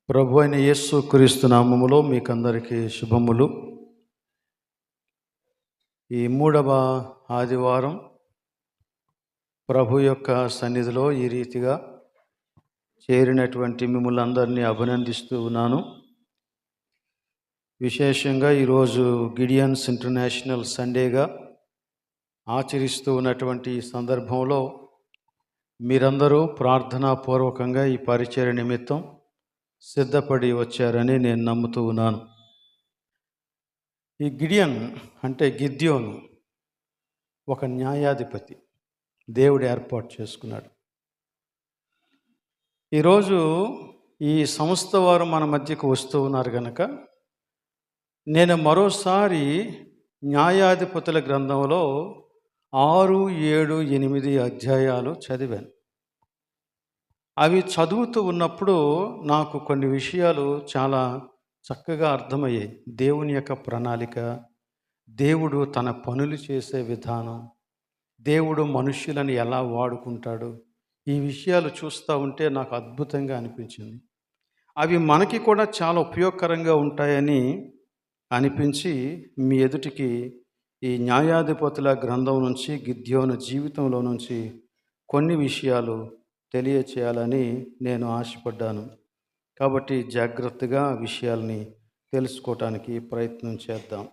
ప్రభు అయిన యేసు క్రీస్తు నామములో మీకందరికీ శుభములు. ఈ 3వ ఆదివారం ప్రభు యొక్క సన్నిధిలో ఈ రీతిగా చేరినటువంటి మిమ్మల్ని అందరినీ అభినందిస్తూ ఉన్నాను. విశేషంగా ఈరోజు గిడియన్స్ ఇంటర్నేషనల్ సండేగా ఆచరిస్తూ ఉన్నటువంటి ఈ సందర్భంలో మీరందరూ ప్రార్థనాపూర్వకంగా ఈ పరిచర్య నిమిత్తం సిద్ధపడి వచ్చారని నేను నమ్ముతూ ఉన్నాను. ఈ గిడియన్ అంటే గిద్యోను ఒక న్యాయాధిపతి, దేవుడు ఏర్పాటు చేసుకున్నాడు. ఈరోజు ఈ సంస్థ వారు మన మధ్యకు వస్తూ ఉన్నారు కనుక నేను మరోసారి న్యాయాధిపతుల గ్రంథంలో 6, 7, 8 అధ్యాయాలు చదివాను. అవి చదువుతూ ఉన్నప్పుడు నాకు కొన్ని విషయాలు చాలా చక్కగా అర్థమయ్యాయి. దేవుని యొక్క ప్రణాళిక, దేవుడు తన పనులు చేసే విధానం, దేవుడు మనుష్యులను ఎలా వాడుకుంటాడు, ఈ విషయాలు చూస్తూ ఉంటే నాకు అద్భుతంగా అనిపించింది. అవి మనకి కూడా చాలా ఉపయోగకరంగా ఉంటాయని అనిపించి మీ ఎదుటికి ఈ న్యాయాధిపతుల గ్రంథం నుంచి, గిద్యోను జీవితంలో నుంచి కొన్ని విషయాలు తెలియచేయాలని నేను ఆశపడ్డాను. కాబట్టి జాగ్రత్తగా విషయాల్ని తెలుసుకోవటానికి ప్రయత్నం చేద్దాం.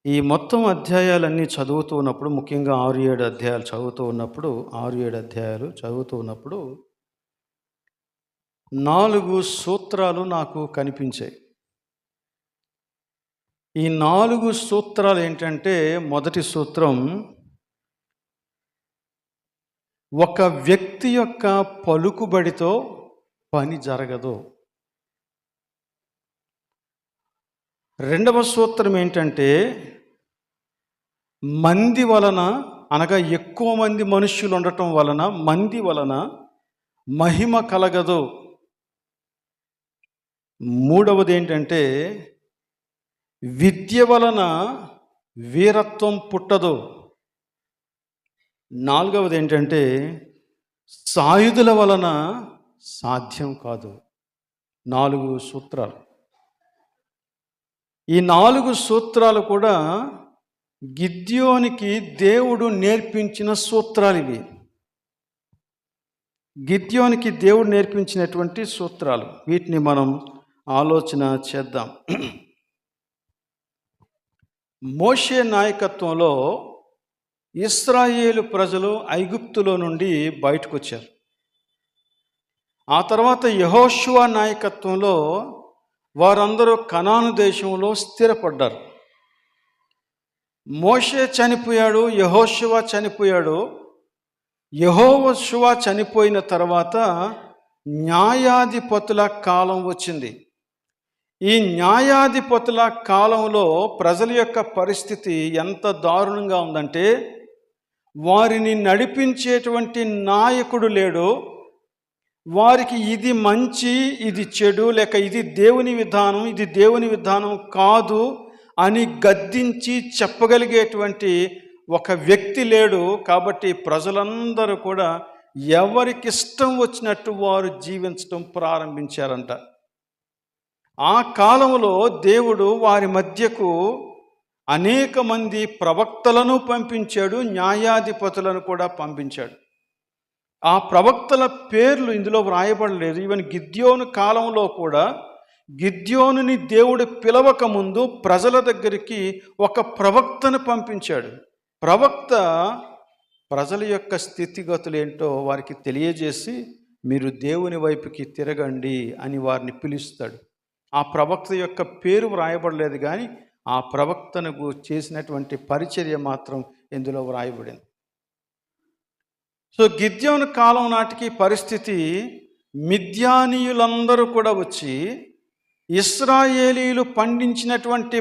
ఈ మొత్తం అధ్యాయాలన్నీ చదువుతూ ఉన్నప్పుడు, ముఖ్యంగా 6, 7 అధ్యాయాలు చదువుతూ ఉన్నప్పుడు 4 సూత్రాలు నాకు కనిపించాయి. ఈ 4 సూత్రాలు ఏంటంటే, మొదటి సూత్రం, ఒక వ్యక్తి యొక్క పలుకుబడితో పని జరగదు. రెండవ సూత్రం ఏంటంటే, మంది వలన, అనగా ఎక్కువ మంది మనుష్యులు ఉండటం వలన, మంది వలన మహిమ కలగదు. మూడవది ఏంటంటే, విద్య వలన వీరత్వం పుట్టదు. నాలుగవది ఏంటంటే, సాయుధుల వలన సాధ్యం కాదు. 4 సూత్రాలు. ఈ 4 సూత్రాలు కూడా గిద్యోనికి దేవుడు నేర్పించిన సూత్రాలు ఇవి. గిద్యోనికి దేవుడు నేర్పించినటువంటి సూత్రాలు. వీటిని మనం ఆలోచన చేద్దాం. మోషే నాయకత్వంలో ఇశ్రాయేలు ప్రజలు ఐగుప్తులో నుండి బయటకు వచ్చారు. ఆ తర్వాత యెహోషువ నాయకత్వంలో వారందరూ కనాను దేశంలో స్థిరపడ్డారు. మోషే చనిపోయాడు, యెహోషువ చనిపోయాడు. యెహోషువ చనిపోయిన తర్వాత న్యాయాధిపతుల కాలం వచ్చింది. ఈ న్యాయాధిపతుల కాలంలో ప్రజల యొక్క పరిస్థితి ఎంత దారుణంగా ఉందంటే, వారిని నడిపించేటువంటి నాయకుడు లేడు. వారికి ఇది మంచి, ఇది చెడు, లేక ఇది దేవుని విధానం, ఇది దేవుని విధానం కాదు అని గద్దించి చెప్పగలిగేటువంటి ఒక వ్యక్తి లేడు. కాబట్టి ప్రజలందరూ కూడా ఎవరికిష్టం వచ్చినట్టు వారు జీవించడం ప్రారంభించారంట. ఆ కాలంలో దేవుడు వారి మధ్యకు అనేక మంది ప్రవక్తలను పంపించాడు, న్యాయాధిపతులను కూడా పంపించాడు. ఆ ప్రవక్తల పేర్లు ఇందులో వ్రాయబడలేదు. ఈవెన్ గిద్యోను కాలంలో కూడా గిద్యోనుని దేవుడు పిలవక ముందు ప్రజల దగ్గరికి ఒక ప్రవక్తను పంపించాడు. ప్రవక్త ప్రజల యొక్క స్థితిగతులు ఏంటో వారికి తెలియజేసి, మీరు దేవుని వైపుకి తిరగండి అని వారిని పిలుస్తాడు. ఆ ప్రవక్త యొక్క పేరు వ్రాయబడలేదు, కానీ ఆ ప్రవక్తను చేసినటువంటి పరిచర్య మాత్రం ఇందులో వ్రాయబడింది. సో గిద్యోను కాలం నాటికి పరిస్థితి, మిద్యానీయులందరూ కూడా వచ్చి ఇశ్రాయేలీలు పండించినటువంటి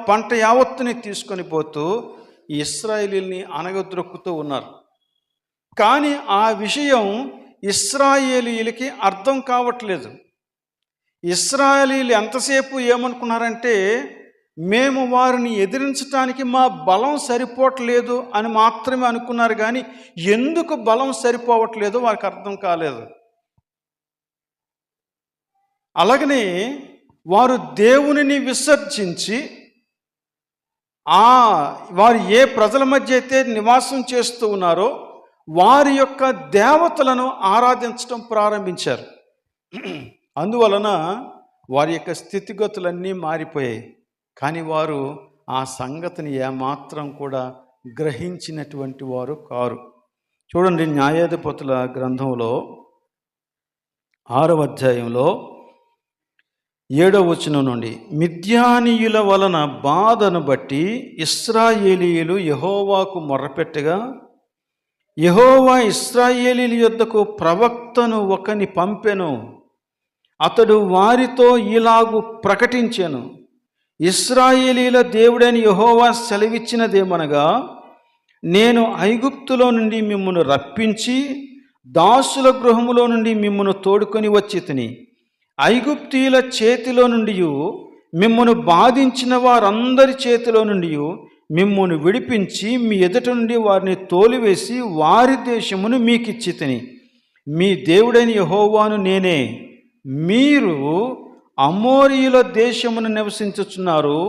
పంట యావత్తుని తీసుకొని పోతూ ఇశ్రాయేలీల్ని అనగద్రొక్కుతూ ఉన్నారు. కానీ ఆ విషయం ఇశ్రాయేలీలకి అర్థం కావట్లేదు. ఇశ్రాయేలీలు ఎంతసేపు ఏమనుకున్నారంటే, మేము వారిని ఎదిరించడానికి మా బలం సరిపోవట్లేదు అని మాత్రమే అనుకున్నారు, కానీ ఎందుకు బలం సరిపోవట్లేదో వారికి అర్థం కాలేదు. అలాగనే వారు దేవునిని విసర్జించి వారు ఏ ప్రజల మధ్య అయితే నివాసం చేస్తూ ఉన్నారో వారి యొక్క దేవతలను ఆరాధించడం ప్రారంభించారు. అందువలన వారి యొక్క స్థితిగతులన్నీ మారిపోయాయి. కానీ వారు ఆ సంగతిని ఏమాత్రం కూడా గ్రహించినటువంటి వారు కారు. చూడండి, న్యాయాధిపతుల గ్రంథంలో 6వ అధ్యాయంలో 7వ వచనం నుండి, మిద్యానీయుల వలన బాధను బట్టి ఇశ్రాయేలీయులు యెహోవాకు మొర్రపెట్టగా యెహోవా ఇశ్రాయేలీయుల యొద్దకు ప్రవక్తను ఒకని పంపెను. అతడు వారితో ఇలాగు ప్రకటించెను, ఇశ్రాయేలీయుల దేవుడైన యెహోవా సెలవిచ్చినదేమనగా, నేను ఐగుప్తులో నుండి మిమ్మును రప్పించి దాసుల గృహములో నుండి మిమ్మును తోడుకొని వచ్చి తిని ఐగుప్తీయుల చేతిలో నుండి మిమ్మును బాధించిన వారందరి చేతిలో నుండి మిమ్మును విడిపించి మీ ఎదుట నుండి వారిని తోలివేసి వారి దేశమును మీకిచ్చి తిని మీ దేవుడైన యెహోవాను నేనే. మీరు అమోరీయుల దేశమును నివసించుచున్నారు,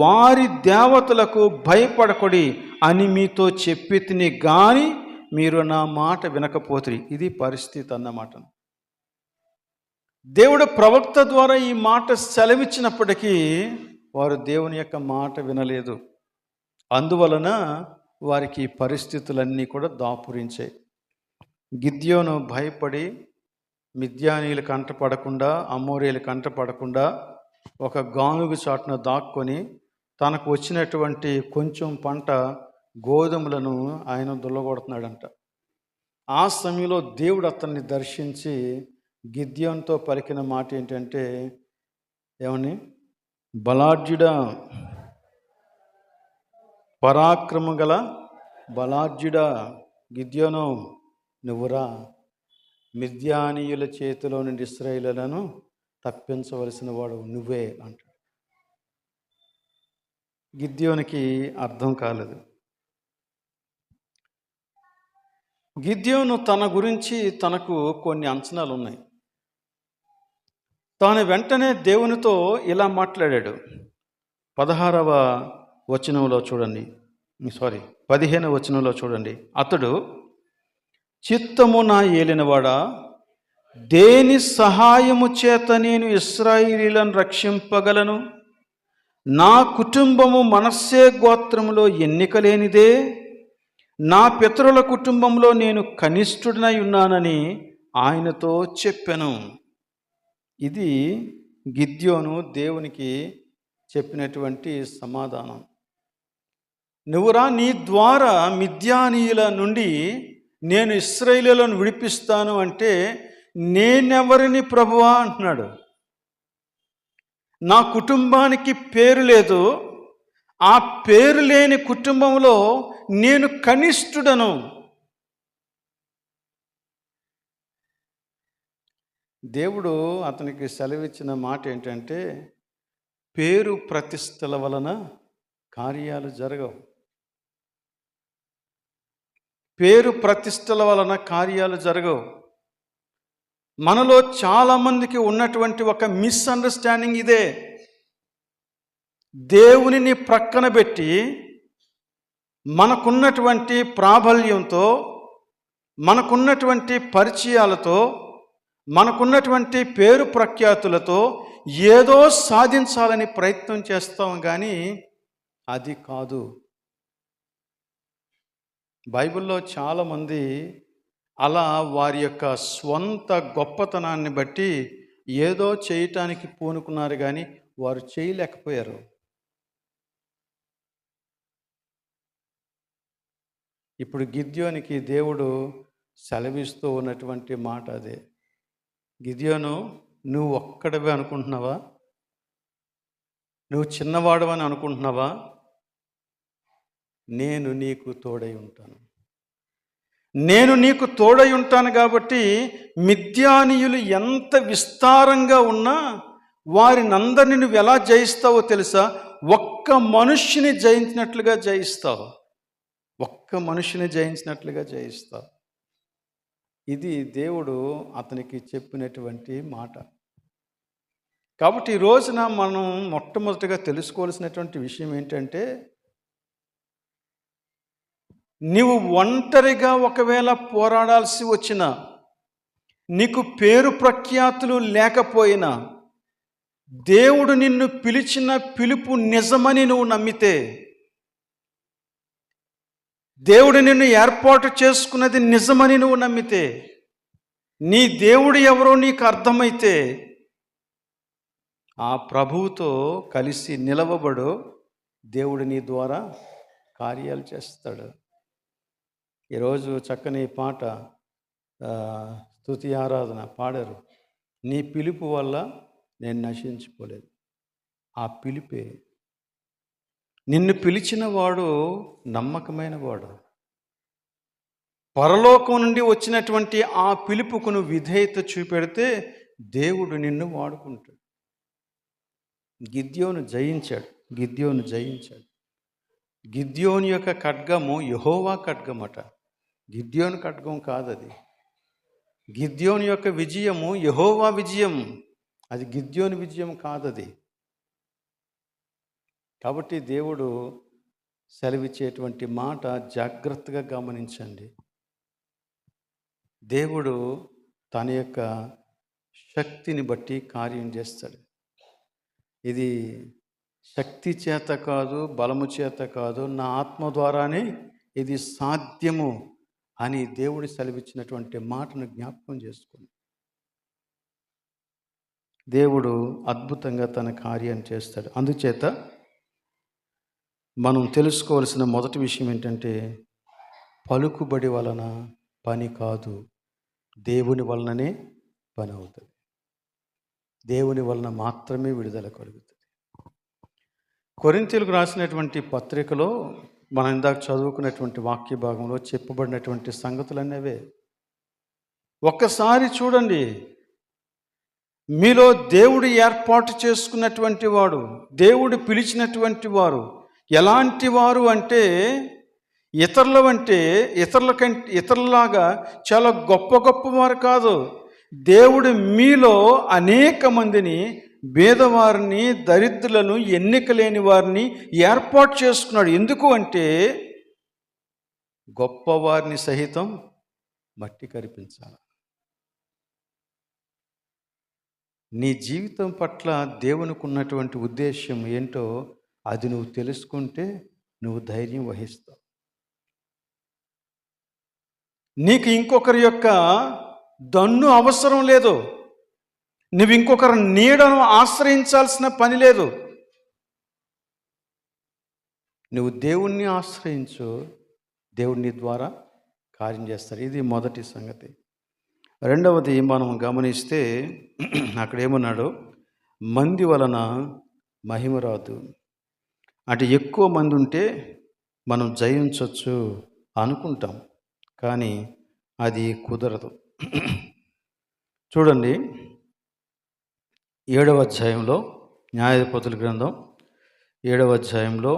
వారి దేవతలకు భయపడకొడి అని మీతో చెప్పి తిని గాని మీరు నా మాట వినకపోతిరి. ఇది పరిస్థితి అన్నమాట. దేవుడు ప్రవక్త ద్వారా ఈ మాట సెలవిచ్చినప్పటికీ వారు దేవుని యొక్క మాట వినలేదు. అందువలన వారికి పరిస్థితులన్నీ కూడా దాపురించాయి. గిద్యోను భయపడి మిద్యానీయులు కంటపడకుండా, అమోరీయులు కంటపడకుండా ఒక గానుగు చాటున దాక్కొని తనకు వచ్చినటువంటి కొంచెం పంట గోధుమలను ఆయన దుల్లగొడుతున్నాడంట. ఆ సమయంలో దేవుడు అతన్ని దర్శించి గిద్యోనుతో పలికిన మాట ఏంటంటే, ఏమని? బలాఢ్యుడా, పరాక్రమ గల బలాఢ్యుడా గిద్యోను, నువ్వురా, మిద్యానీయుల చేతిలో నుండి ఇశ్రాయేలులను తప్పించవలసిన వాడు నువ్వే అంటాడు. గిద్యోనికి అర్థం కాలేదు. గిద్యోను తన గురించి తనకు కొన్ని అంచనాలు ఉన్నాయి. తాను వెంటనే దేవునితో ఇలా మాట్లాడాడు. 16వ వచనంలో చూడండి, 15వ వచనంలో చూడండి. అతడు, చిత్తము నా ఏలినవాడా, దేని సహాయము చేత నేను ఇశ్రాయేలీయులను రక్షింపగలను? నా కుటుంబము మనస్సే గోత్రములో ఎన్నిక లేనిదే, నా పితరుల కుటుంబంలో నేను కనిష్ఠుడినై ఉన్నానని ఆయనతో చెప్పాను. ఇది గిద్యోను దేవునికి చెప్పినటువంటి సమాధానం. నువ్వురా, నీ ద్వారా మిద్యానీయుల నుండి నేను ఇశ్రాయేలీయులను విడిపిస్తాను అంటే నేనెవరిని ప్రభువా అంటున్నాడు. నా కుటుంబానికి పేరు లేదు, ఆ పేరు లేని కుటుంబంలో నేను కనిష్ఠుడను. దేవుడు అతనికి సెలవిచ్చిన మాట ఏంటంటే, పేరు ప్రతిష్టల వలన కార్యాలు జరగవు. పేరు ప్రతిష్టల వలన కార్యాలు జరగవు. మనలో చాలామందికి ఉన్నటువంటి ఒక మిస్అండర్స్టాండింగ్ ఇదే. దేవునిని ప్రక్కన పెట్టి మనకున్నటువంటి ప్రాబల్యంతో, మనకున్నటువంటి పరిచయాలతో, మనకున్నటువంటి పేరు ప్రఖ్యాతులతో ఏదో సాధించాలని ప్రయత్నం చేస్తాం, కానీ అది కాదు. బైబిల్లో చాలామంది అలా వారి యొక్క స్వంత గొప్పతనాన్ని బట్టి ఏదో చేయటానికి పూనుకున్నారు, కానీ వారు చేయలేకపోయారు. ఇప్పుడు గిద్యోనికి దేవుడు సెలవిస్తూ ఉన్నటువంటి మాట అదే. గిద్యోను, నువ్వు ఒక్కడవే అనుకుంటున్నావా? నువ్వు చిన్నవాడవని అనుకుంటున్నావా? నేను నీకు తోడై ఉంటాను. నేను నీకు తోడై ఉంటాను కాబట్టి మిద్యానీయులు ఎంత విస్తారంగా ఉన్నా వారినందరినీ నువ్వు ఎలా జయిస్తావో తెలుసా? ఒక్క మనుష్యుని జయించినట్లుగా జయిస్తావు. ఒక్క మనుషుని జయించినట్లుగా జయిస్తావు. ఇది దేవుడు అతనికి చెప్పినటువంటి మాట. కాబట్టి ఈ రోజున మనం మొట్టమొదటిగా తెలుసుకోవాల్సినటువంటి విషయం ఏంటంటే, నీవు ఒంటరిగా ఒకవేళ పోరాడాల్సి వచ్చినా, నీకు పేరు ప్రఖ్యాతులు లేకపోయినా, దేవుడు నిన్ను పిలిచిన పిలుపు నిజమని నువ్వు నమ్మితే, దేవుడు నిన్ను ఏర్పాటు చేసుకున్నది నిజమని నువ్వు నమ్మితే, నీ దేవుడు ఎవరో నీకు అర్థమైతే, ఆ ప్రభువుతో కలిసి నిలవబడు. దేవుడు నీ ద్వారా కార్యాలు చేస్తాడు. ఈరోజు చక్కని పాట స్తుతి ఆరాధన పాడారు. నీ పిలుపు వల్ల నేను నశించిపోలేదు. ఆ పిలుపే, నిన్ను పిలిచిన వాడు నమ్మకమైన వాడు. పరలోకం నుండి వచ్చినటువంటి ఆ పిలుపుకు నువ్వు విధేయత చూపెడితే దేవుడు నిన్ను వాడుకుంటాడు. గిద్యోను జయించాడు. గిద్యోను యొక్క ఖడ్గము యెహోవా ఖడ్గమట. గిద్యోను ఖడ్గం కాదది. గిద్యోను యొక్క విజయము యెహోవా విజయం. అది గిద్యోను విజయం కాదది. కాబట్టి దేవుడు సెలవిచ్చేటువంటి మాట జాగ్రత్తగా గమనించండి. దేవుడు తన యొక్క శక్తిని బట్టి కార్యం చేస్తాడు. ఇది శక్తి చేత కాదు, బలము చేత కాదు, నా ఆత్మ ద్వారానే ఇది సాధ్యము అని దేవుడు సెలవిచ్చినటువంటి మాటను జ్ఞాపకం చేసుకోండి. దేవుడు అద్భుతంగా తన కార్యాన్ని చేస్తాడు. అందుచేత మనం తెలుసుకోవాల్సిన మొదటి విషయం ఏంటంటే, పలుకుబడి వలన పని కాదు, దేవుని వలననే పని అవుతుంది. దేవుని వలన మాత్రమే విడుదల కలుగుతుంది. కొరింథీయులకు రాసినటువంటి పత్రికలో మనం ఇందాక చదువుకున్నటువంటి వాక్య భాగంలో చెప్పబడినటువంటి సంగతులనేవే. ఒక్కసారి చూడండి, మీలో దేవుడు ఏర్పాటు చేసుకున్నటువంటి వాడు, దేవుడు పిలిచినటువంటి వారు ఎలాంటి వారు అంటే, ఇతరులలాగా చాలా గొప్పవారు కాదు. దేవుడు మీలో అనేక మందిని, పేదవారిని, దరిద్రులను, ఎన్నిక లేని వారిని ఏర్పాటు చేసుకున్నాడు. ఎందుకు అంటే, గొప్పవారిని సహితం మట్టి కరిపించాలి. నీ జీవితం పట్ల దేవునికి ఉన్నటువంటి ఉద్దేశం ఏంటో అది నువ్వు తెలుసుకుంటే నువ్వు ధైర్యం వహిస్తావు. నీకు ఇంకొకరి యొక్క దన్ను అవసరం లేదు. నువ్వు ఇంకొకరి నీడను ఆశ్రయించాల్సిన పని లేదు. నువ్వు దేవుణ్ణి ఆశ్రయించు, దేవుని ద్వారా కార్యం చేస్తారు. ఇది మొదటి సంగతి. రెండవది మనం గమనిస్తే అక్కడ ఏమన్నాడు, మంది వలన మహిమ రాదు. అంటే ఎక్కువ మంది ఉంటే మనం జయించవచ్చు అనుకుంటాం, కానీ అది కుదరదు. చూడండి, 7వ అధ్యాయంలో, న్యాయాధిపతుల గ్రంథం 7వ అధ్యాయంలో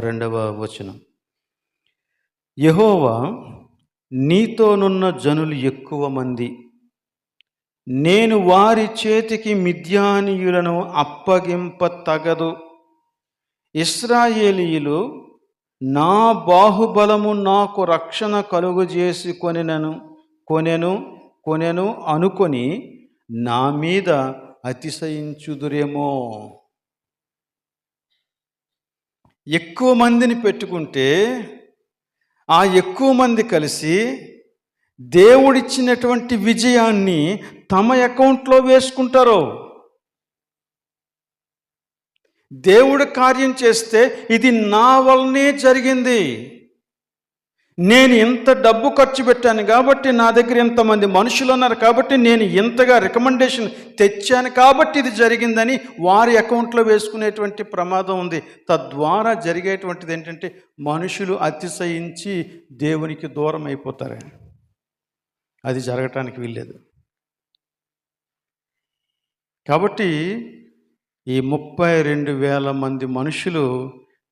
2వ వచనం, యెహోవా నీతోనున్న జనులు ఎక్కువ మంది, నేను వారి చేతికి మిద్యానీయులను అప్పగింప తగదు. ఇశ్రాయేలీయులు నా బాహుబలము నాకు రక్షణ కలుగజేసి కొనెను అనుకొని నా మీద అతిశయించుదురేమో. ఎక్కువ మందిని పెట్టుకుంటే ఆ ఎక్కువ మంది కలిసి దేవుడిచ్చినటువంటి విజయాన్ని తమ అకౌంట్లో వేసుకుంటారు. దేవుడు కార్యం చేస్తే ఇది నా వల్లనే జరిగింది, నేను ఇంత డబ్బు ఖర్చు పెట్టాను కాబట్టి, నా దగ్గర ఇంతమంది మనుషులు ఉన్నారు కాబట్టి, నేను ఇంతగా రికమెండేషన్ తెచ్చాను కాబట్టి ఇది జరిగిందని వారి అకౌంట్లో వేసుకునేటువంటి ప్రమాదం ఉంది. తద్వారా జరిగేటువంటిది ఏంటంటే, మనుషులు అతిశయించి దేవునికి దూరం అయిపోతారు. అది జరగటానికి వీల్లేదు. కాబట్టి ఈ 32,000 మంది మనుషులు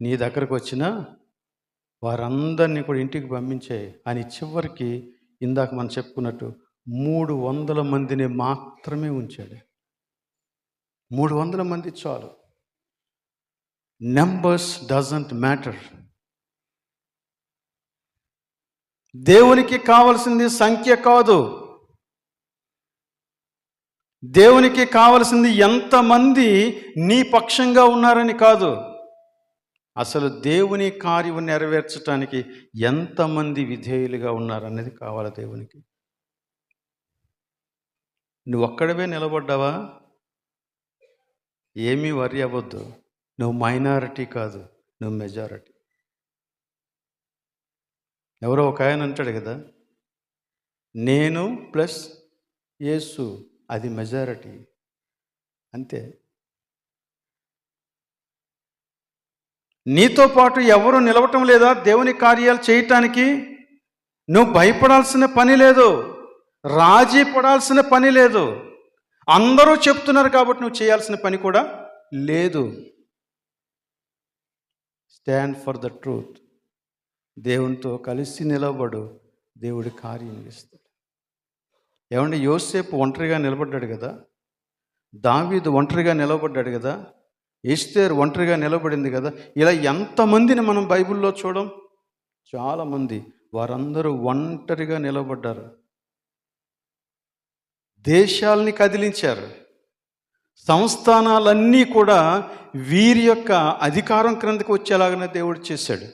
నీ దగ్గరకు వచ్చినా వారందరినీ కూడా ఇంటికి పంపించేయి అని చివరికి ఇందాక మనం చెప్పుకున్నట్టు 300 మందిని మాత్రమే ఉంచాడు. 300 మంది చాలు. Numbers doesn't matter. దేవునికి కావలసింది సంఖ్య కాదు. దేవునికి కావలసింది ఎంతమంది నీ పక్షంగా ఉన్నారని కాదు. అసలు దేవుని కార్యం నెరవేర్చడానికి ఎంతమంది విధేయులుగా ఉన్నారనేది కావాలి దేవునికి. నువ్వు ఒక్కడవే నిలబడ్డావా? ఏమీ వరి అవ్వద్దు. నువ్వు మైనారిటీ కాదు, నువ్వు మెజారిటీ. ఎవరో ఒక ఆయన అంటాడు కదా, నేను ప్లస్ యేసు, అది మెజారిటీ. అంతే. నీతో పాటు ఎవరు నిలవటం లేదా దేవుని కార్యాలు చేయటానికి? నువ్వు భయపడాల్సిన పని లేదు, రాజీ పడాల్సిన పని లేదు. అందరూ చెప్తున్నారు కాబట్టి నువ్వు చేయాల్సిన పని కూడా లేదు. Stand for the truth. దేవునితో కలిసి నిలబడు, దేవుడి కార్యం చేస్తాడు. ఏమంటే యోసేపు ఒంటరిగా నిలబడ్డాడు కదా, దావీదు ఒంటరిగా నిలబడ్డాడు కదా, ఎస్తేరు ఒంటరిగా నిలబడింది కదా. ఇలా ఎంతమందిని మనం బైబిల్లో చూడం? చాలామంది. వారందరూ ఒంటరిగా నిలబడ్డారు. దేశాలని కదిలించారు. సంస్థానాలన్నీ కూడా వీరి యొక్క అధికారం క్రిందకు వచ్చేలాగానే దేవుడు చేశాడు.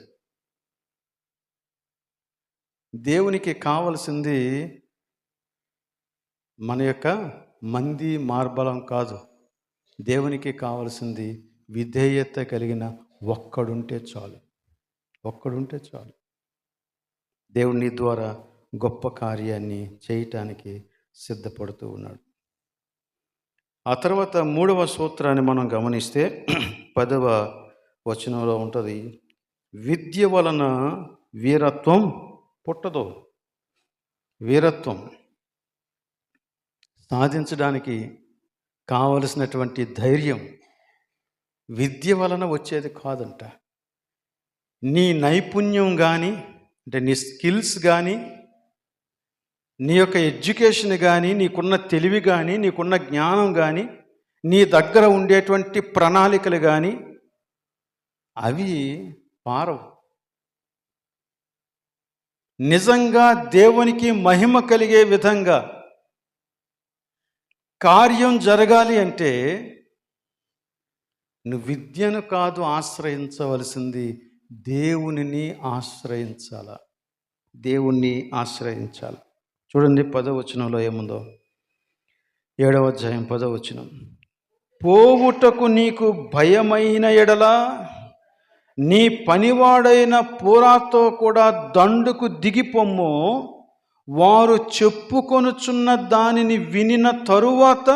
దేవునికి కావలసింది మన యొక్క మంది మార్బలం కాదు. దేవునికి కావలసింది విధేయత కలిగిన ఒక్కడుంటే చాలు. ఒక్కడుంటే చాలు. దేవుడు నీ ద్వారా గొప్ప కార్యాన్ని చేయటానికి సిద్ధపడుతూ ఉన్నాడు. ఆ తర్వాత 3వ సూత్రాన్ని మనం గమనిస్తే 10వ వచనంలో ఉంటుంది, విద్య వలన వీరత్వం పుట్టదు. వీరత్వం సాధించడానికి కావలసినటువంటి ధైర్యం విద్య వలన వచ్చేది కాదంట. నీ నైపుణ్యం కానీ, అంటే నీ స్కిల్స్ కానీ, నీ యొక్క ఎడ్యుకేషన్ కానీ, నీకున్న తెలివి కానీ, నీకున్న జ్ఞానం కానీ, నీ దగ్గర ఉండేటువంటి ప్రణాళికలు కానీ అవి పారవు. నిజంగా దేవునికి మహిమ కలిగే విధంగా కార్యం జరగాలి అంటే నువ్వు విద్యను కాదు ఆశ్రయించవలసింది, దేవునిని ఆశ్రయించాల. దేవుణ్ణి ఆశ్రయించాల. చూడండి 10వ వచనంలో ఏముందో. 7వ అధ్యాయం 10వ వచనం, పోవుటకు నీకు భయమైన ఎడలా నీ పనివాడైన పూరాతో కూడా దండుకు దిగిపొమ్ము. వారు చెప్పుకొనుచున్న దానిని వినిన తరువాత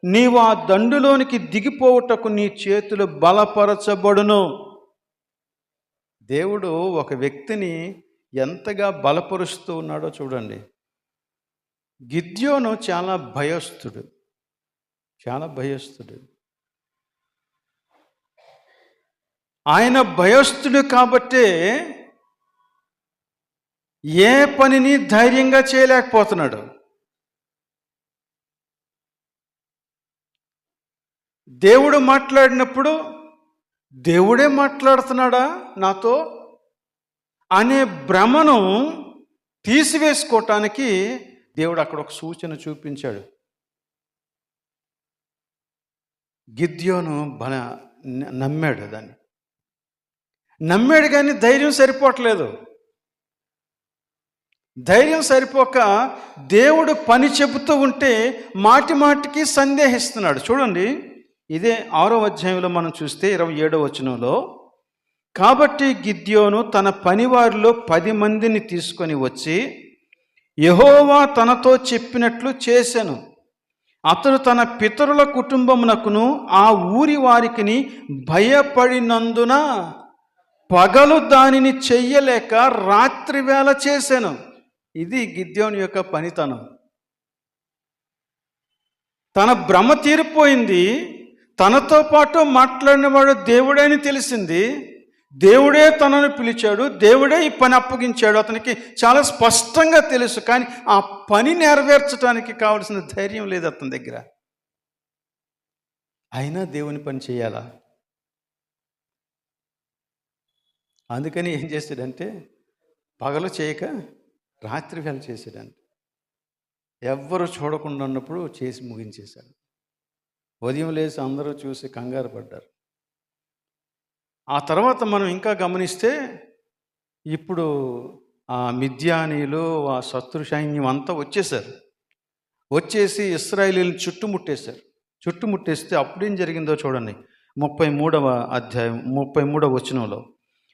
నీవు ఆ దండులోనికి దిగిపోవుటకు నీ చేతులు బలపరచబడును. దేవుడు ఒక వ్యక్తిని ఎంతగా బలపరుస్తూ ఉన్నాడో చూడండి. గిద్యోను చాలా భయస్థుడు. ఆయన భయస్థుడు కాబట్టే ఏ పనిని ధైర్యంగా చేయలేకపోతున్నాడు. దేవుడు మాట్లాడినప్పుడు దేవుడే మాట్లాడుతున్నాడా నాతో అనే భ్రమను తీసివేసుకోవటానికి దేవుడు అక్కడ ఒక సూచన చూపించాడు. గిద్యోను నమ్మాడు. దాన్ని నమ్మాడు కానీ ధైర్యం సరిపోవట్లేదు. ధైర్యం సరిపోక దేవుడు పని చెబుతూ ఉంటే మాటి మాటికి సందేహిస్తున్నాడు. చూడండి, ఇదే 6వ అధ్యాయంలో మనం చూస్తే 27వ వచనంలో, కాబట్టి గిద్యోను తన పనివారిలో 10 మందిని తీసుకొని వచ్చి యెహోవా తనతో చెప్పినట్లు చేసెను. అతడు తన పితరుల కుటుంబమునకును ఆ ఊరి వారికిని భయపడినందున పగలు దానిని చెయ్యలేక రాత్రి వేళ చేశాను. ఇది గిద్యోను యొక్క పనితనం. తన భ్రమ తీరిపోయింది, తనతో పాటు మాట్లాడినవాడు దేవుడే అని తెలిసింది. దేవుడే తనను పిలిచాడు, దేవుడే ఈ పని అప్పగించాడు. అతనికి చాలా స్పష్టంగా తెలుసు. కానీ ఆ పని నెరవేర్చడానికి కావలసిన ధైర్యం లేదు అతని దగ్గర. అయినా దేవుని పని చేయాలా? అందుకని ఏం చేశాడంటే పగలు చేయక రాత్రి వేళ చేశాడంట. ఎవ్వరు చూడకుండా ఉన్నప్పుడు చేసి ముగించేశాడు. ఉదయం లేచి అందరూ చూసి కంగారు పడ్డారు. ఆ తర్వాత మనం ఇంకా గమనిస్తే ఇప్పుడు ఆ మిద్యానీయులు, ఆ శత్రు సైన్యం అంతా వచ్చేసారు. వచ్చేసి ఇశ్రాయేలీయులను చుట్టుముట్టేశారు. చుట్టుముట్టేస్తే అప్పుడేం జరిగిందో చూడండి. 33వ అధ్యాయం 33వ వచనంలో,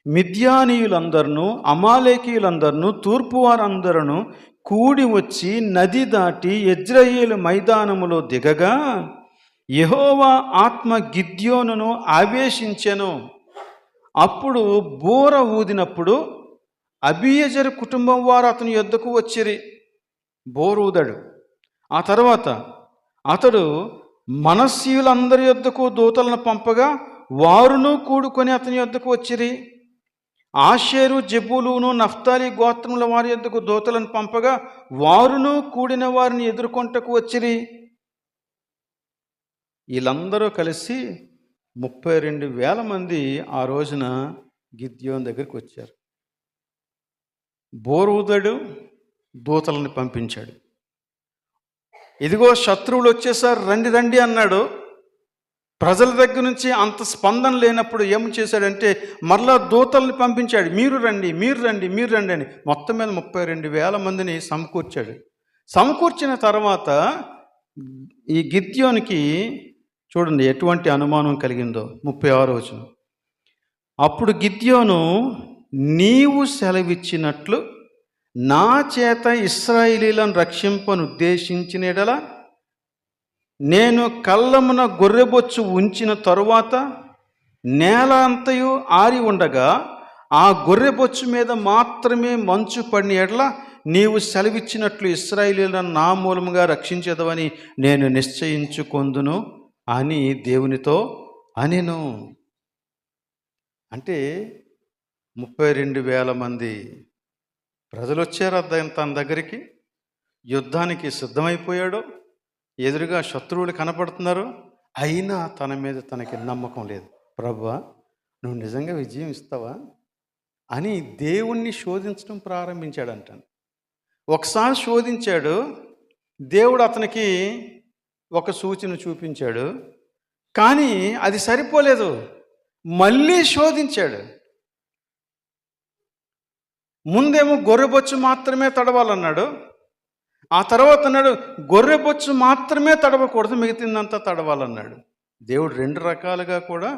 మిద్యానీయులందరూ అమాలేకీయులందరూ తూర్పు వారందరూ కూడి వచ్చి నది దాటి యెజ్రెయేలు మైదానములో దిగగా యెహోవా ఆత్మ గిద్యోనును ఆవేశించెను. అప్పుడు బూర ఊదినప్పుడు అబీయెజెరు కుటుంబం వారు అతని యొద్దకు వచ్చిరి. బోరు ఊదాడు. ఆ తర్వాత అతడు మనష్షీయులందరి యొద్దకు దూతలను పంపగా వారును కూడుకొని అతని యొద్దకు వచ్చిరి. ఆషేరు, జెబూలూను, నఫ్తాలి గోత్రముల వారి యొద్దకు దూతలను పంపగా వారును కూడిన వారిని ఎదుర్కొంటకు వచ్చిరి. వీళ్ళందరూ కలిసి 32,000 మంది ఆ రోజున గిద్యోను దగ్గరికి వచ్చారు. బోరు ఊదాడు, దూతలను పంపించాడు. ఇదిగో శత్రువులు వచ్చేసారు, రండి రండి అన్నాడు. ప్రజల దగ్గర నుంచి అంత స్పందన లేనప్పుడు ఏం చేశాడంటే మరలా దూతల్ని పంపించాడు. మీరు రండి, మీరు రండి, మీరు రండి అని. మొత్తం మీద 32,000 మందిని సమకూర్చాడు. సమకూర్చిన తర్వాత ఈ గిద్యోనికి చూడండి ఎటువంటి అనుమానం కలిగిందో. 36వ వచనం, అప్పుడు గిద్యోను, నీవు సెలవిచ్చినట్లు నా చేత ఇశ్రాయేలీయులను రక్షింపను ఉద్దేశించిన యెడల నేను కళ్ళమున గొర్రెబొచ్చు ఉంచిన తరువాత నేల అంతయు ఆరి ఉండగా ఆ గొర్రెబొచ్చు మీద మాత్రమే మంచు పడిన యెడల నీవు సెలవిచ్చినట్లు ఇశ్రాయేలీయులను నా మూలముగా రక్షించదవని నేను నిశ్చయించుకొందును అని దేవునితో అనెను. అంటే 32,000 మంది ప్రజలు వచ్చారు తన దగ్గరికి. యుద్ధానికి సిద్ధమైపోయాడు. ఎదురుగా శత్రువులు కనపడుతున్నారు. అయినా తన మీద తనకి నమ్మకం లేదు. ప్రభువా, నువ్వు నిజంగా విజయం ఇస్తావా అని దేవుణ్ణి శోధించడం ప్రారంభించాడంట. ఒకసారి శోధించాడు. దేవుడు అతనికి ఒక సూచన చూపించాడు. కానీ అది సరిపోలేదు. మళ్ళీ శోధించాడు. ముందేమో గొర్రెబొచ్చు మాత్రమే తడవాలన్నాడు. ఆ తర్వాత అన్నాడు గొర్రెబొచ్చు మాత్రమే తడవకూడదు, మిగతాదంతా తడవాలన్నాడు. దేవుడు 2 రకాలుగా కూడా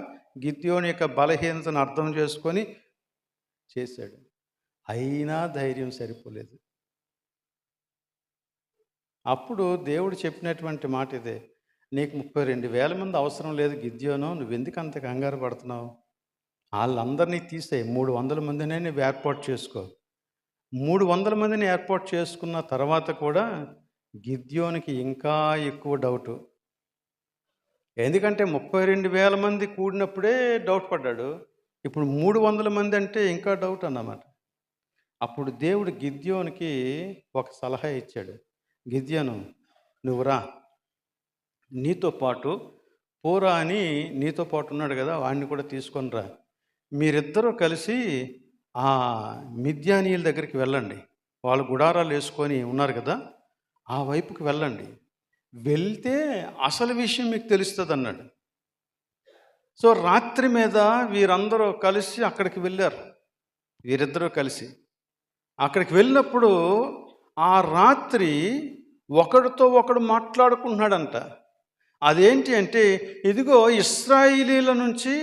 గిద్యోని యొక్క బలహీనతను అర్థం చేసుకొని చేశాడు. అయినా ధైర్యం సరిపోలేదు. అప్పుడు దేవుడు చెప్పినటువంటి మాట ఇదే, నీకు 32,000 మంది అవసరం లేదు గిద్యోను, నువ్వెందుకు అంత కంగారు పడుతున్నావు? వాళ్ళందరినీ తీసేయి, 300 మందినే నువ్వు ఏర్పాటు చేసుకో. 300 మందిని ఏర్పాటు చేసుకున్న తర్వాత కూడా గిద్యోనికి ఇంకా ఎక్కువ డౌటు. ఎందుకంటే 32,000 మంది కూడినప్పుడే డౌట్ పడ్డాడు. ఇప్పుడు 300 మంది అంటే ఇంకా డౌట్ అన్నమాట. అప్పుడు దేవుడు గిద్యోనికి ఒక సలహా ఇచ్చాడు. గిద్యోను, నువ్వు రా, నీతో పాటు పోరా అని నీతో పాటు ఉన్నాడు కదా, వాడిని కూడా తీసుకొని రా. మీరిద్దరూ కలిసి ఆ మిద్యానీయుల దగ్గరికి వెళ్ళండి. వాళ్ళు గుడారాలు వేసుకొని ఉన్నారు కదా, ఆ వైపుకి వెళ్ళండి. వెళ్తే అసలు విషయం మీకు తెలుస్తుంది అన్నాడు. సో రాత్రి మీద వీరందరూ కలిసి అక్కడికి వెళ్ళారు. వీరిద్దరూ కలిసి అక్కడికి వెళ్ళినప్పుడు ఆ రాత్రి ఒకడితో ఒకడు మాట్లాడుకుంటున్నాడంట. అదేంటి అంటే, ఇదిగో ఇశ్రాయేలీల నుంచి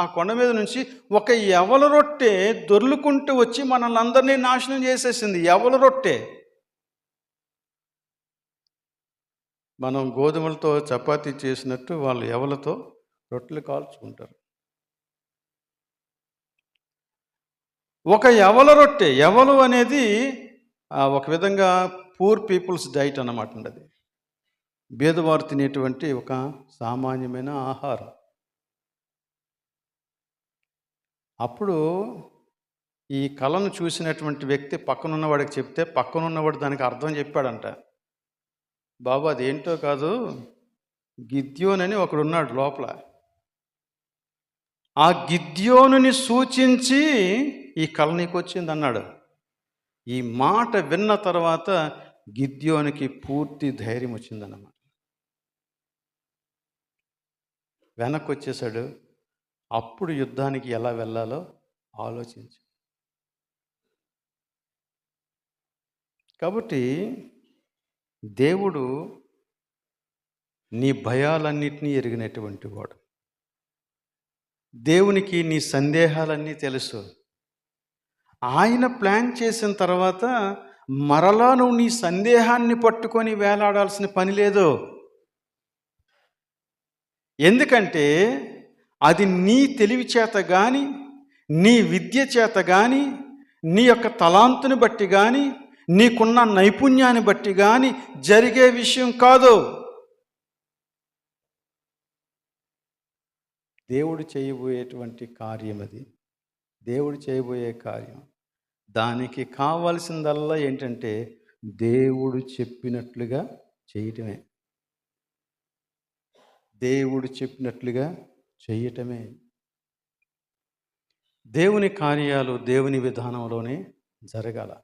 ఆ కొండ మీద నుంచి ఒక యవల రొట్టె దొర్లుకుంటూ వచ్చి మనల్ని అందరినీ నాశనం చేసేసింది. యవల రొట్టె. మనం గోధుమలతో చపాతీ చేసినట్టు వాళ్ళు యవలతో రొట్టెలు కాల్చుకుంటారు. ఒక యవల రొట్టె. యవలు అనేది ఒక విధంగా పూర్ పీపుల్స్ డైట్ అన్నమాట. అది బీదవారు తినేటువంటి ఒక సామాన్యమైన ఆహారం. అప్పుడు ఈ కళను చూసినటువంటి వ్యక్తి పక్కనున్నవాడికి చెప్తే పక్కనున్నవాడు దానికి అర్థం చెప్పాడంట. బాబు అదేంటో కాదు, గిద్యోనని ఒకడున్నాడు లోపల. ఆ గిద్యోనుని సూచించి ఈ కళ నీకు వచ్చింది అన్నాడు. ఈ మాట విన్న తర్వాత గిద్యోనికి పూర్తి ధైర్యం వచ్చిందన్నమాట. వెనక్కి వచ్చేసాడు. అప్పుడు యుద్ధానికి ఎలా వెళ్ళాలో ఆలోచించు. కాబట్టి దేవుడు నీ భయాలన్నిటినీ ఎరిగినటువంటి వాడు. దేవునికి నీ సందేహాలన్నీ తెలుసు. ఆయన ప్లాన్ చేసిన తర్వాత మరలా నువ్వు నీ సందేహాన్ని పట్టుకొని వేలాడాల్సిన పని లేదు. ఎందుకంటే అది నీ తెలివి చేత కానీ, నీ విద్య చేత కానీ, నీ యొక్క తలాంతుని బట్టి కానీ, నీకున్న నైపుణ్యాన్ని బట్టి కానీ జరిగే విషయం కాదు. దేవుడు చేయబోయేటువంటి కార్యం అది. దేవుడు చేయబోయే కార్యం. దానికి కావాల్సిందల్లా ఏంటంటే దేవుడు చెప్పినట్లుగా చేయటమే. దేవుడు చెప్పినట్లుగా చేయటమే. దేవుని కార్యాలు దేవుని విధానంలోనే జరగాల.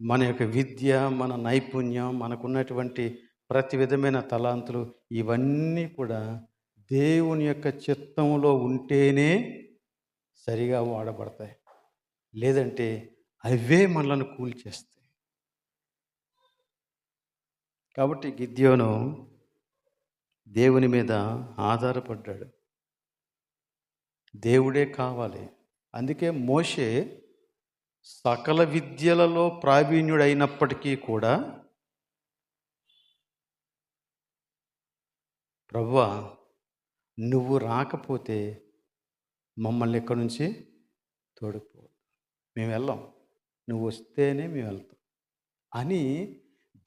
మన యొక్క విద్య, మన నైపుణ్యం, మనకున్నటువంటి ప్రతి విధమైన తలాంతులు ఇవన్నీ కూడా దేవుని యొక్క చిత్తంలో ఉంటేనే సరిగా వాడబడతాయి. లేదంటే అవే మనలను కూల్చేస్తాయి. కాబట్టి గిద్యోను దేవుని మీద ఆధారపడ్డాడు. దేవుడే కావాలి. అందుకే మోషే సకల విద్యలలో ప్రావీణ్యుడైనప్పటికీ కూడా, ప్రభువా నువ్వు రాకపోతే మమ్మల్ని ఎక్కడి నుంచి తోడుపో, మేము వెళ్ళాం, నువ్వు వస్తేనే మేము వెళ్తాం అని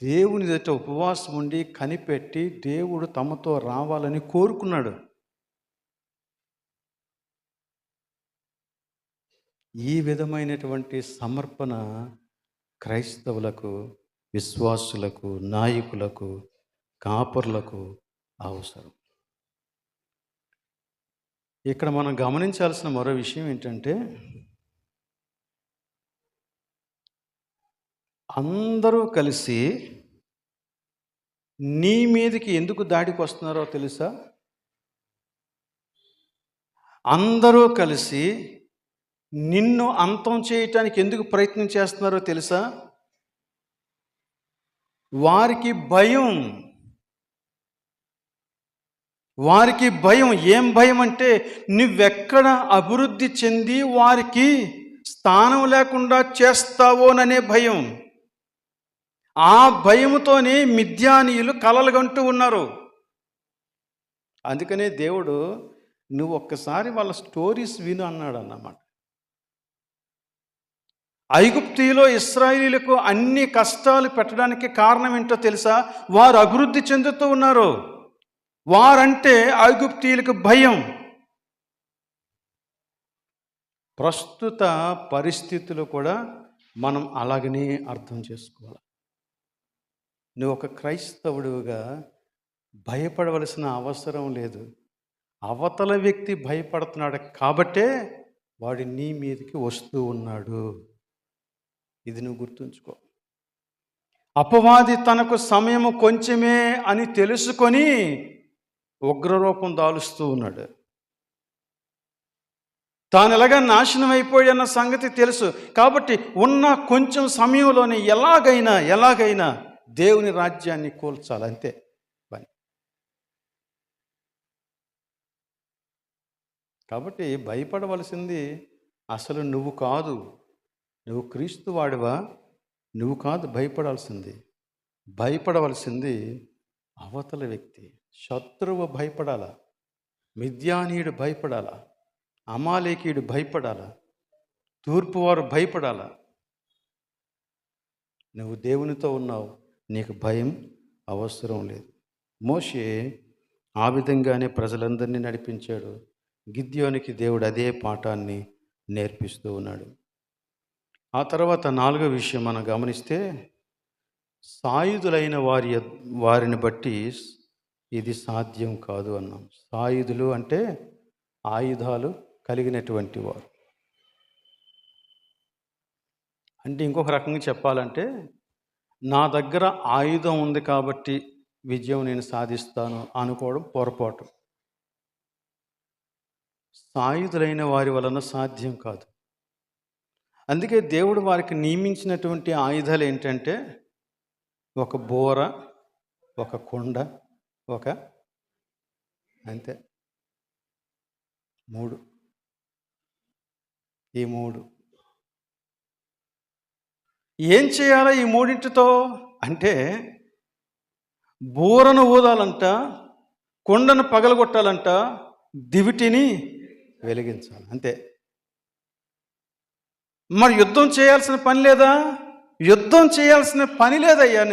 దేవుని ఎదుట ఉపవాసం ఉండి కనిపెట్టి దేవుడు తమతో రావాలని కోరుకున్నాడు. ఈ విధమైనటువంటి సమర్పణ క్రైస్తవులకు, విశ్వాసులకు, నాయకులకు, కాపరులకు అవసరం. ఇక్కడ మనం గమనించాల్సిన మరో విషయం ఏంటంటే, అందరూ కలిసి నీ మీదకి ఎందుకు దాడికి వస్తున్నారో తెలుసా? అందరూ కలిసి నిన్ను అంతం చేయటానికి ఎందుకు ప్రయత్నం చేస్తున్నారో తెలుసా? వారికి భయం. వారికి భయం. ఏం భయం అంటే నువ్వెక్కడ అభివృద్ధి చెంది వారికి స్థానం లేకుండా చేస్తావోననే భయం. ఆ భయముతోనే మిద్యానీయులు కలలుగంటూ ఉన్నారు. అందుకనే దేవుడు నువ్వు ఒక్కసారి వాళ్ళ స్టోరీస్ విను అన్నాడు అన్నమాట. ఐగుప్తీలో ఇశ్రాయేలీయులకు అన్ని కష్టాలు పెట్టడానికి కారణం ఏంటో తెలుసా? వారు అభివృద్ధి చెందుతూ ఉన్నారు. వారంటే ఐగుప్తీయులకు భయం. ప్రస్తుత పరిస్థితులు కూడా మనం అలాగనే అర్థం చేసుకోవాలి. నువ్వు ఒక క్రైస్తవుడిగా భయపడవలసిన అవసరం లేదు. అవతల వ్యక్తి భయపడుతున్నాడు కాబట్టే వాడు నీ మీదకి వస్తూ ఉన్నాడు. ఇది నువ్వు గుర్తుంచుకో. అపవాది తనకు సమయము కొంచెమే అని తెలుసుకొని ఉగ్రరూపం దాలుస్తూ ఉన్నాడు. తాను ఎలాగా నాశనం అయిపోయాన్న సంగతి తెలుసు కాబట్టి ఉన్న కొంచెం సమయంలోనే ఎలాగైనా దేవుని రాజ్యాన్ని కూల్చాలి, అంతే పని. కాబట్టి భయపడవలసింది అసలు నువ్వు కాదు. నువ్వు క్రీస్తు వాడివా? నువ్వు కాదు భయపడవలసింది అవతల వ్యక్తి. శత్రువు భయపడాల, మిద్యానీయుడు భయపడాల, అమాలేకీయుడు భయపడాల, తూర్పువారు భయపడాల. నువ్వు దేవునితో ఉన్నావు, నీకు భయం అవసరం లేదు. మోషే ఆ విధంగానే ప్రజలందరినీ నడిపించాడు. గిద్యోనికి దేవుడు అదే పాఠాన్ని నేర్పిస్తూ ఉన్నాడు. ఆ తర్వాత నాలుగో విషయం మనం గమనిస్తే, సాయుధులైన వారిని బట్టి ఇది సాధ్యం కాదు అన్నాం. సాయుధులు అంటే ఆయుధాలు కలిగినటువంటి వారు. అంటే ఇంకొక రకంగా చెప్పాలంటే, నా దగ్గర ఆయుధం ఉంది కాబట్టి విజయం నేను సాధిస్తాను అనుకోవడం పొరపాటు. సాయుధులైన వారి వలన సాధ్యం కాదు. అందుకే దేవుడు వారికి నియమించినటువంటి ఆయుధాలు ఏంటంటే, ఒక బోర, ఒక కొండ, ఒక అంతే. 3. ఈ 3 ఏం చేయాలా ఈ మూడింటితో అంటే, బూరను ఊదాలంట, కొండను పగలగొట్టాలంట, దివిటిని వెలిగించాలి, అంతే. మరి యుద్ధం చేయాల్సిన పని లేదా? యుద్ధం చేయాల్సిన పని లేదయ్యా.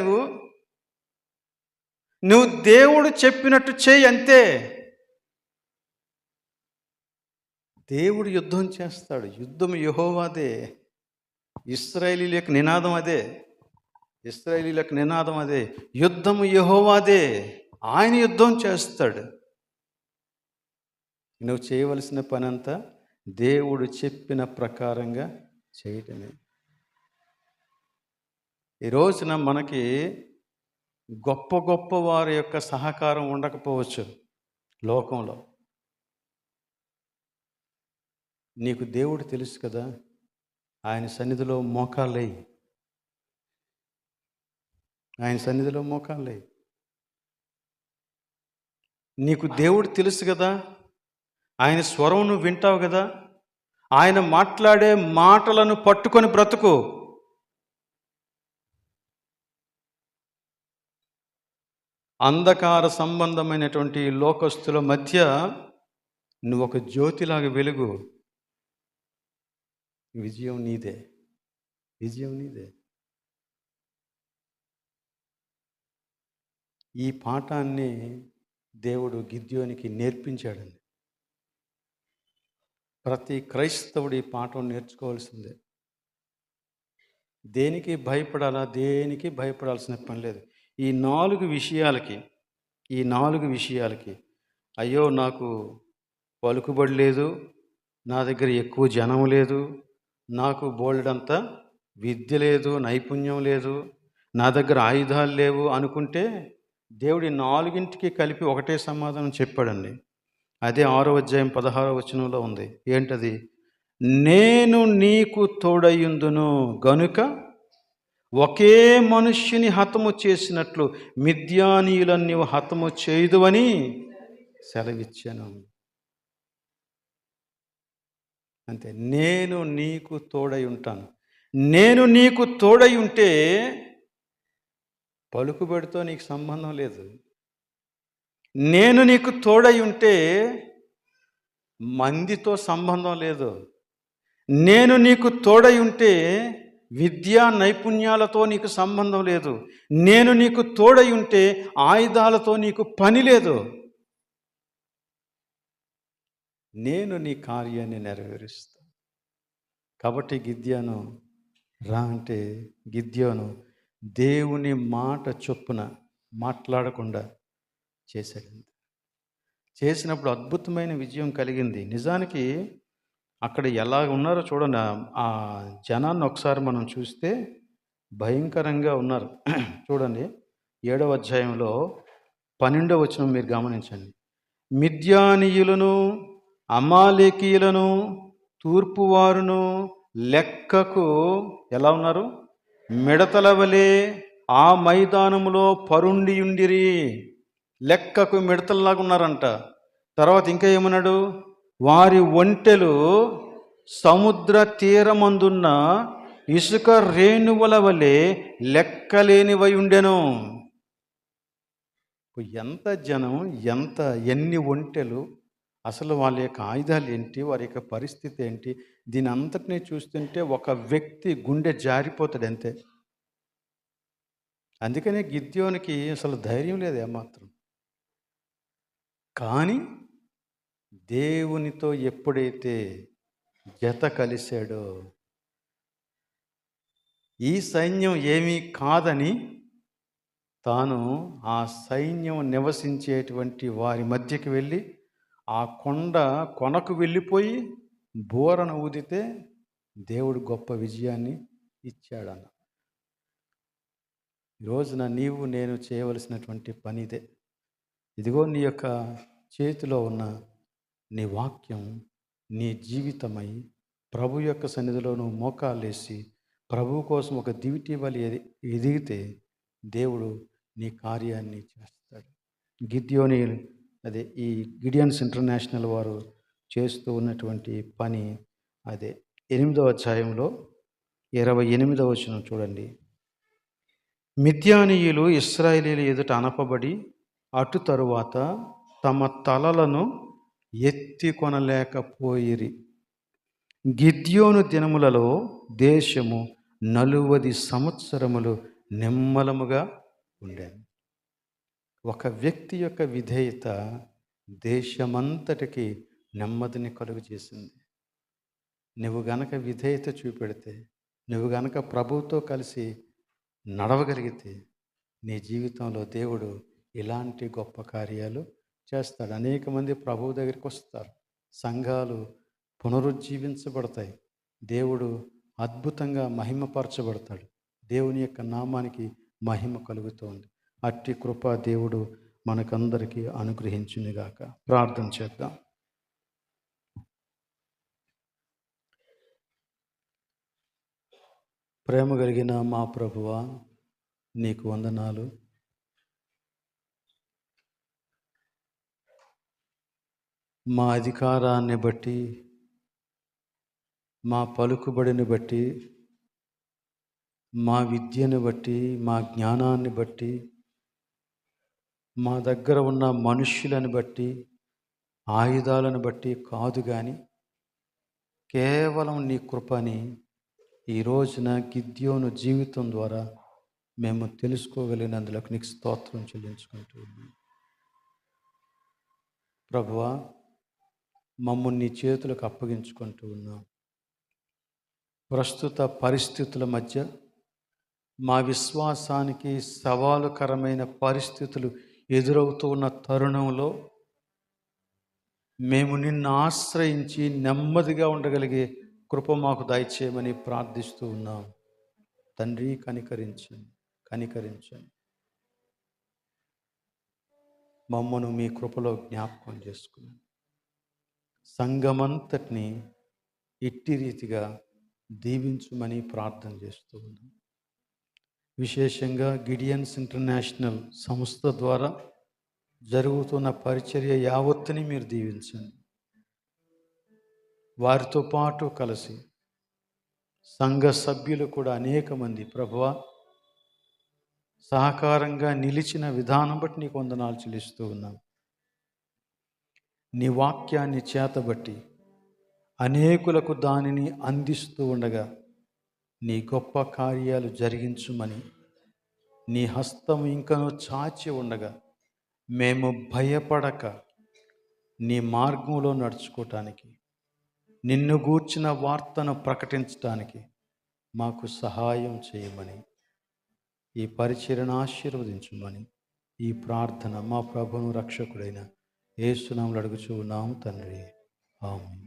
నువ్వు దేవుడు చెప్పినట్టు చేయి, అంతే. దేవుడు యుద్ధం చేస్తాడు. యుద్ధం యెహోవాదే. ఇశ్రాయేలీయులకు నినాదం అదే. ఇశ్రాయేలీయులకు నినాదం అదే. యుద్ధము యెహోవాదే. ఆయన యుద్ధం చేస్తాడు. నువ్వు చేయవలసిన పని అంతా దేవుడు చెప్పిన ప్రకారంగా చేయటమే. ఈ రోజున మనకి గొప్ప గొప్ప వారి యొక్క సహకారం ఉండకపోవచ్చు లోకంలో. నీకు దేవుడు తెలుసు కదా, ఆయన సన్నిధిలో మోకాళ్ళేయి. ఆయన సన్నిధిలో మోకాళ్ళేయి. నీకు దేవుడు తెలుసు కదా, ఆయన స్వరం నువ్వు వింటావు కదా, ఆయన మాట్లాడే మాటలను పట్టుకొని బ్రతుకు. అంధకార సంబంధమైనటువంటి లోకస్తుల మధ్య నువ్వు ఒక జ్యోతిలాగా వెలుగు. విజయం నీదే. విజయం నీదే. ఈ పాఠాన్ని దేవుడు గిద్యోనికి నేర్పించాడండి. ప్రతి క్రైస్తవుడు ఈ పాఠం నేర్చుకోవాల్సిందే. దేనికి భయపడాలా? దేనికి భయపడాల్సిన పని లేదు. ఈ 4 విషయాలకి అయ్యో నాకు పలుకుబడి లేదు, నా దగ్గర ఎక్కువ జనం లేదు, నాకు బోలెడంత విద్య లేదు, నైపుణ్యం లేదు, నా దగ్గర ఆయుధాలు లేవు అనుకుంటే దేవుడి 4ంటికి కలిపి ఒకటే సమాధానం చెప్పాడండి. అదే 6వ అధ్యాయం 16వ వచనంలో ఉంది. ఏంటది? నేను నీకు తోడయుందును గనుక ఒకే మనుష్యుని హతము చేసినట్లు మిద్యానీయులను నీవు హతము చేయుదువని సెలవిచ్చాను. అంతే. నేను నీకు తోడై ఉంటాను. నేను నీకు తోడై ఉంటే పలుకుబడితో నీకు సంబంధం లేదు. నేను నీకు తోడై ఉంటే మందితో సంబంధం లేదు. నేను నీకు తోడై ఉంటే విద్యా నైపుణ్యాలతో నీకు సంబంధం లేదు. నేను నీకు తోడై ఉంటే ఆయుధాలతో నీకు పని లేదు. నేను నీ కార్యాన్ని నెరవేరుస్తాను. కాబట్టి గిద్యోను రా అంటే గిద్యోను దేవుని మాట చొప్పున మాట్లాడకుండా చేశాడు. చేసినప్పుడు అద్భుతమైన విజయం కలిగింది. నిజానికి అక్కడ ఎలా ఉన్నారో చూడండి. ఆ జనాన్ని ఒకసారి మనం చూస్తే భయంకరంగా ఉన్నారు. చూడండి 7వ అధ్యాయంలో 12వ వచనం మీరు గమనించండి. మిద్యానీయులను, అమాలేకీయులను, తూర్పువారును లెక్కకు ఎలా ఉన్నారు? మిడతల వలె ఆ మైదానములో పరుండియుండిరి. లెక్కకు మిడతల్లాగా ఉన్నారంట. తర్వాత ఇంకా ఏమన్నాడు? వారి ఒంటెలు సముద్ర తీరమందున్న ఇసుక రేణువుల వలె లెక్కలేనివై ఉండెను. ఎంత జనం, ఎన్ని ఒంటెలు, అసలు వాళ్ళ యొక్క ఆయుధాలు ఏంటి, వారి యొక్క పరిస్థితి ఏంటి, దీని అంతటినీ చూస్తుంటే ఒక వ్యక్తి గుండె జారిపోతాడు అంతే. అందుకనే గిద్యోనికి అసలు ధైర్యం లేదు ఏమాత్రం. కానీ దేవునితో ఎప్పుడైతే జత కలిశాడో, ఈ సైన్యం ఏమీ కాదని తాను ఆ సైన్యం నివసించేటువంటి వారి మధ్యకి వెళ్ళి ఆ కొనకు వెళ్ళిపోయి బూరను ఊదితే దేవుడు గొప్ప విజయాన్ని ఇచ్చాడన్న. ఈ రోజున నీవు నేను చేయవలసినటువంటి పని ఇదే. ఇదిగో నీ యొక్క చేతిలో ఉన్న నీ వాక్యం నీ జీవితమై ప్రభు యొక్క సన్నిధిలో నువ్వు మోకాళ్ళేసి ప్రభు కోసం ఒక దివిటి వలి ఎదిగితే దేవుడు నీ కార్యాన్ని చేస్తాడు. గిద్యోని అదే ఈ గిడియన్స్ ఇంటర్నేషనల్ వారు చేస్తూ ఉన్నటువంటి పని అదే. 8వ అధ్యాయంలో 28వ వచనం చూడండి. మిద్యానీయులు ఇశ్రాయేలీయుల ఎదుట అనపబడి అటు తరువాత తమ తలలను ఎత్తి కొనలేకపోయిరి. గిద్యోను దినములలో దేశము 40 సంవత్సరములు నిమ్మలముగా ఉండేది. ఒక వ్యక్తి యొక్క విధేయత దేశమంతటికి నెమ్మదిని కలుగు చేసింది. నువ్వు గనక విధేయత చూపెడితే, నువ్వు గనక ప్రభువుతో కలిసి నడవగలిగితే నీ జీవితంలో దేవుడు ఇలాంటి గొప్ప కార్యాలు చేస్తాడు. అనేక మంది ప్రభువు దగ్గరికి వస్తారు, సంఘాలు పునరుజ్జీవించబడతాయి, దేవుడు అద్భుతంగా మహిమపరచబడతాడు, దేవుని యొక్క నామానికి మహిమ కలుగుతోంది. అట్టి కృప దేవుడు మనకందరికీ అనుగ్రహించునుగాక. ప్రార్థన చేద్దాం. ప్రేమ కలిగిన మా ప్రభువా, నీకు వందనాలు. మా అధికారాన్ని బట్టి, మా పలుకుబడిని బట్టి, మా విద్యను బట్టి, మా జ్ఞానాన్ని బట్టి, మా దగ్గర ఉన్న మనుష్యులను బట్టి, ఆయుధాలను బట్టి కాదు, కానీ కేవలం నీ కృపని ఈ రోజున గిద్యోను జీవితం ద్వారా మేము తెలుసుకోగలిగినందులకు నీకు స్తోత్రం చెల్లించుకుంటూ ఉన్నాం. ప్రభువా, మమ్మల్ని నీ చేతులకు అప్పగించుకుంటూ ఉన్నాం. ప్రస్తుత పరిస్థితుల మధ్య మా విశ్వాసానికి సవాలుకరమైన పరిస్థితులు ఎదురవుతూ ఉన్న తరుణంలో మేము నిన్ను ఆశ్రయించి నెమ్మదిగా ఉండగలిగే కృప మాకు దయచేయమని ప్రార్థిస్తూ ఉన్నాం. తండ్రి, కనికరించండి. మమ్మను మీ కృపలో జ్ఞాపకం చేసుకుని సంఘమంతటిని ఇట్టి రీతిగా దీవించుమని ప్రార్థన చేస్తూ ఉన్నాం. విశేషంగా గిడియన్స్ ఇంటర్నేషనల్ సంస్థ ద్వారా జరుగుతున్న పరిచర్య యావత్తుని మీరు దీవించండి. వారితో పాటు కలిసి సంఘ సభ్యులు కూడా అనేక మంది ప్రభువా సహకారంగా నిలిచిన విధానం బట్టి నీకు వందనాలు చెల్లిస్తూ ఉన్నాం. నీ వాక్యాన్ని చేతబట్టి అనేకులకు దానిని అందిస్తూ ఉండగా నీ గొప్ప కార్యాలు జరిగించుమని, నీ హస్తం ఇంకనూ చాచి ఉండగా మేము భయపడక నీ మార్గంలో నడుచుకోవటానికి, నిన్ను గూర్చిన వార్తను ప్రకటించడానికి మాకు సహాయం చేయమని, ఈ పరిచర్యను ఆశీర్వదించమని ఈ ప్రార్థన మా ప్రభువును రక్షకుడైన యేసు నామములో అడుగుచూ ఉన్నాము తండ్రి. ఆమేన్.